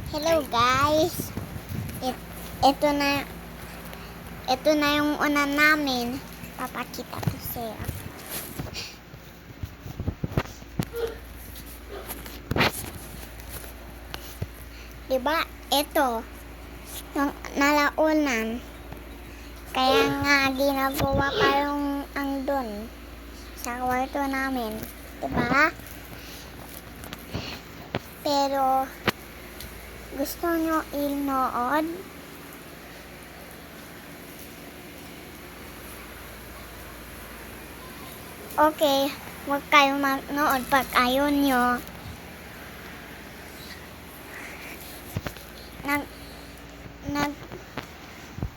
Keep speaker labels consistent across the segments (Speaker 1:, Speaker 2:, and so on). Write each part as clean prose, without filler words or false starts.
Speaker 1: Hello guys. It, ito na ito na yung unan namin. Papakita ko sa'yo. Diba? Ito yung nalaunan. Kaya nga ginagawa pa yung andun sa kwarto namin. Diba? Pero gusto nyo inood? Okay, huwag kayo magnood pag ayaw nyo.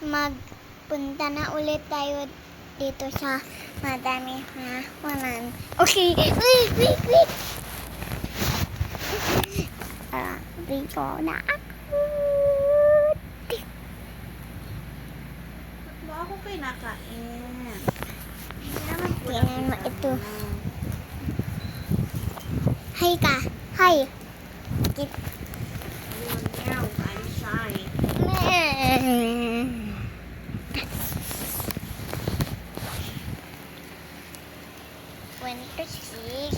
Speaker 1: Magpunta na ulit tayo dito sa madami na unan. Okay, wait. Dito na ako.
Speaker 2: Ba ako kayo nakain?
Speaker 1: Tingnan mo ito. Hi ka. Hi.
Speaker 2: Meow, I'm shy.
Speaker 1: Winter six.